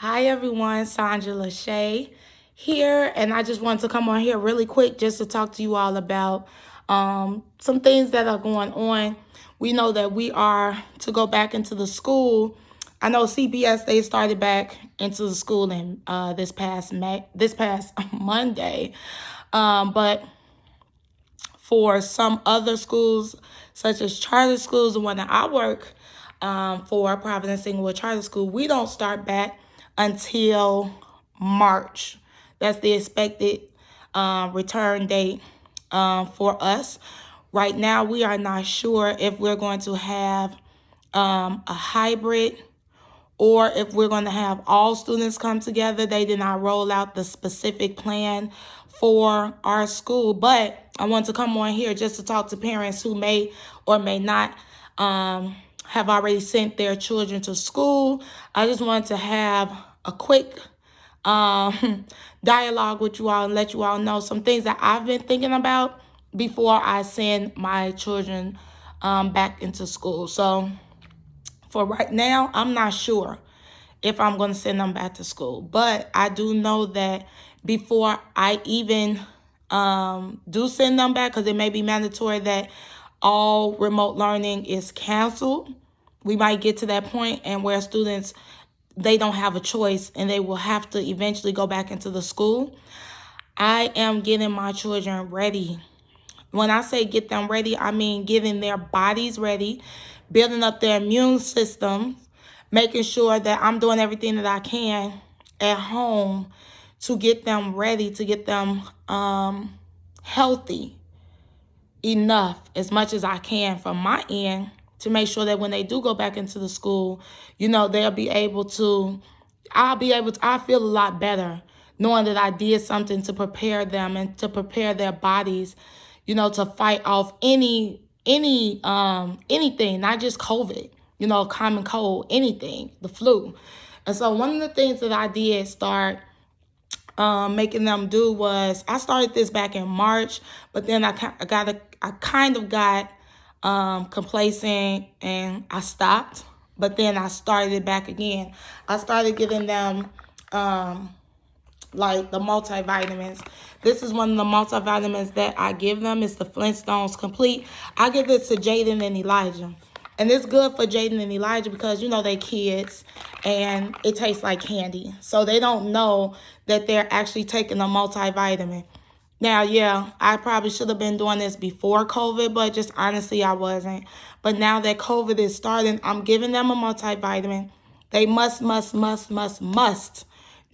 Hi everyone, Sandra Lachey here, and I just wanted to come on here really quick just to talk to you all about some things that are going on. We know that we are to go back into the school. I know CPS they started back into the school in this past Monday, but for some other schools, such as charter schools, the one that I work for, Providence Singlewood Charter School, we don't start back until March. That's the expected return date for us. Right now, we are not sure if we're going to have a hybrid or if we're going to have all students come together. They did not roll out the specific plan for our school, but I want to come on here just to talk to parents who may or may not have already sent their children to school. I just wanted to have a quick dialogue with you all and let you all know some things that I've been thinking about before I send my children back into school. So for right now, I'm not sure if I'm going to send them back to school. But I do know that before I even do send them back, because it may be mandatory that all remote learning is canceled, we might get to that point and where students, they don't have a choice and they will have to eventually go back into the school. I am getting my children ready. When I say get them ready, I mean getting their bodies ready, building up their immune system, making sure that I'm doing everything that I can at home to get them ready, to get them healthy enough as much as I can from my end to make sure that when they do go back into the school, they'll be able to, I feel a lot better knowing that I did something to prepare them and to prepare their bodies, to fight off anything, not just COVID, common cold, anything, the flu. And so one of the things that I did start making them do was, I started this back in March, but then I kind of got complacent and I stopped. But then I started it back again. I started giving them like the multivitamins. This is one of the multivitamins that I give them. It's the Flintstones Complete. I give this to Jaden and Elijah. And it's good for Jaden and Elijah because, they kids and it tastes like candy. So they don't know that they're actually taking a multivitamin. Now, yeah, I probably should have been doing this before COVID, but just honestly, I wasn't. But now that COVID is starting, I'm giving them a multivitamin. They must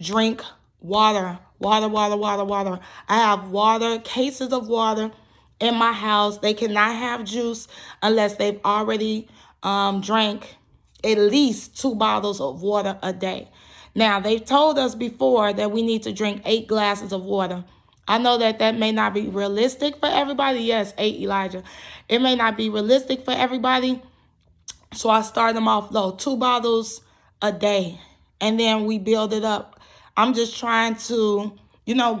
drink water. Water. I have water, cases of water in my house. They cannot have juice unless they've already drank at least 2 bottles of water a day. Now, they've told us before that we need to drink 8 glasses of water. I know that may not be realistic for everybody. Yes, 8, Elijah. It may not be realistic for everybody. So I start them off low, 2 bottles a day. And then we build it up. I'm just trying to,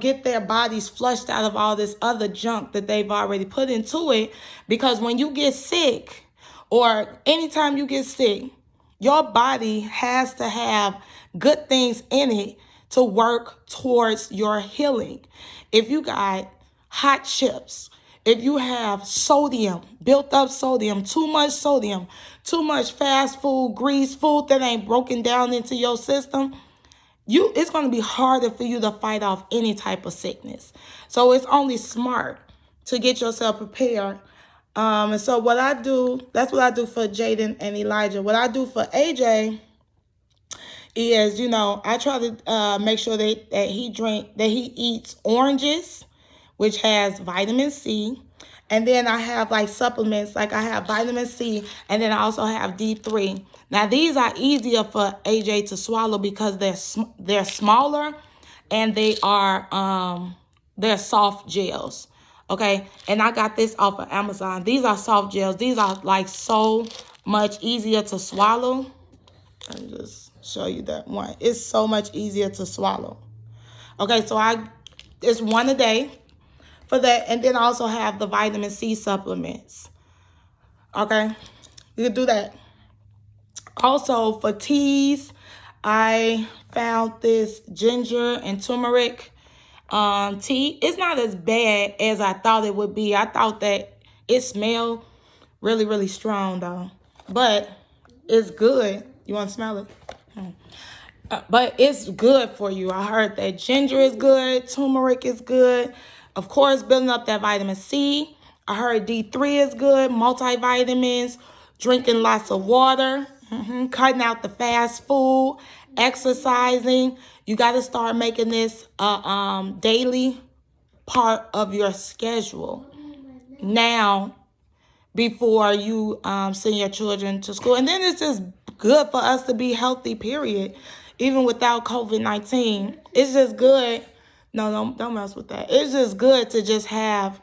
get their bodies flushed out of all this other junk that they've already put into it. Because when you get sick, or anytime you get sick, your body has to have good things in it to work towards your healing. If you got hot chips, if you have sodium, built up sodium, too much fast food, grease, food that ain't broken down into your system, it's going to be harder for you to fight off any type of sickness. So it's only smart to get yourself prepared. And so what I do, that's what I do for Jaden and Elijah. What I do for AJ is, I try to make sure that he eats oranges, which has vitamin C. And then I have like supplements, like I have vitamin C, and then I also have D3. Now these are easier for AJ to swallow because they're smaller, and they're soft gels. Okay, and I got this off of Amazon. These are soft gels. These are like so much easier to swallow. Let me just show you that one. It's so much easier to swallow. Okay, so it's one a day for that, and then I also have the vitamin C supplements. Okay, you can do that. Also for teas, I found this ginger and turmeric tea. It's not as bad as I thought it would be. I thought that it smelled really, really strong though. But it's good. You want to smell it? But it's good for you. I heard that ginger is good, turmeric is good. Of course, building up that vitamin C. I heard D3 is good, multivitamins, drinking lots of water, cutting out the fast food, exercising. You got to start making this a daily part of your schedule now before you send your children to school. And then it's just good for us to be healthy, period. Even without COVID-19, it's just good. No, don't mess with that. It's just good to just have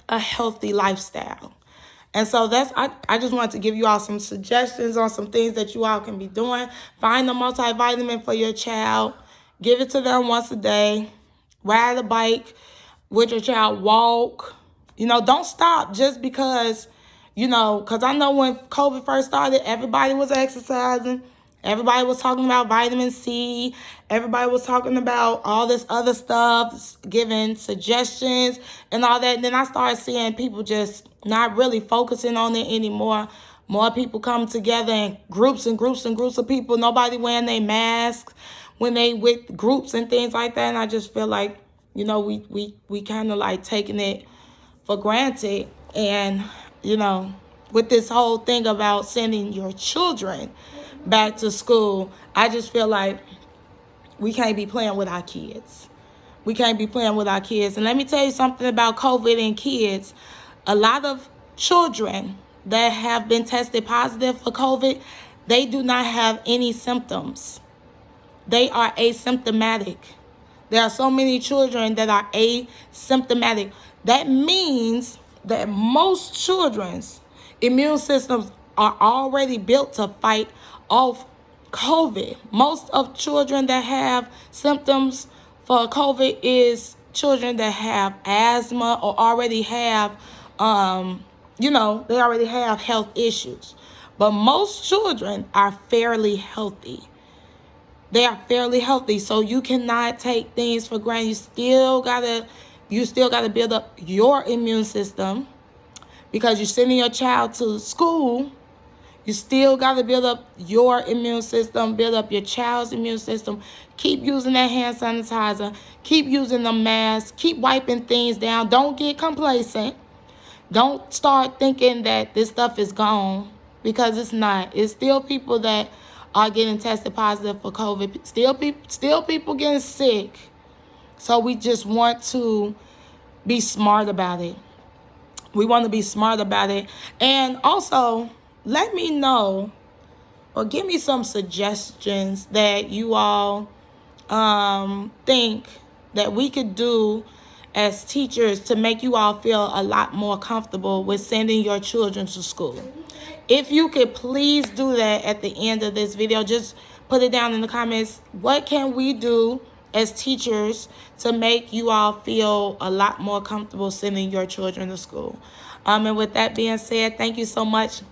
a healthy lifestyle. And so I just wanted to give you all some suggestions on some things that you all can be doing. Find a multivitamin for your child. Give it to them once a day. Ride a bike with your child. Walk. Don't stop just because, because I know when COVID first started, everybody was exercising. Everybody was talking about vitamin C. Everybody was talking about all this other stuff, giving suggestions and all that. And then I started seeing people just not really focusing on it anymore. More people come together in groups and groups and groups of people. Nobody wearing their masks when they with groups and things like that. And I just feel like, we kind of like taking it for granted. And, with this whole thing about sending your children back to school, I just feel like we can't be playing with our kids. We can't be playing with our kids. And let me tell you something about COVID and kids. A lot of children that have been tested positive for COVID, they do not have any symptoms. They are asymptomatic. There are so many children that are asymptomatic. That means that most children's immune systems are already built to fight off COVID. Most of children that have symptoms for COVID is children that have asthma or already have, they already have health issues. But most children are fairly healthy. They are fairly healthy, so you cannot take things for granted. You still gotta build up your immune system because you're sending your child to school. You still gotta build up your immune system, build up your child's immune system. Keep using that hand sanitizer. Keep using the mask. Keep wiping things down. Don't get complacent. Don't start thinking that this stuff is gone because it's not. It's still people that are getting tested positive for COVID. Still people getting sick. So we just want to be smart about it. We want to be smart about it. And also, let me know or give me some suggestions that you all think that we could do as teachers to make you all feel a lot more comfortable with sending your children to school. If you could please do that at the end of this video, just put it down in the comments. What can we do as teachers to make you all feel a lot more comfortable sending your children to school? And with that being said, thank you so much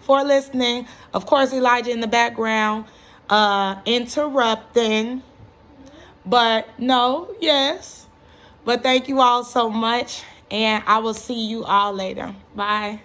for listening. Of course, Elijah in the background interrupting. But no, yes. But thank you all so much. And I will see you all later. Bye.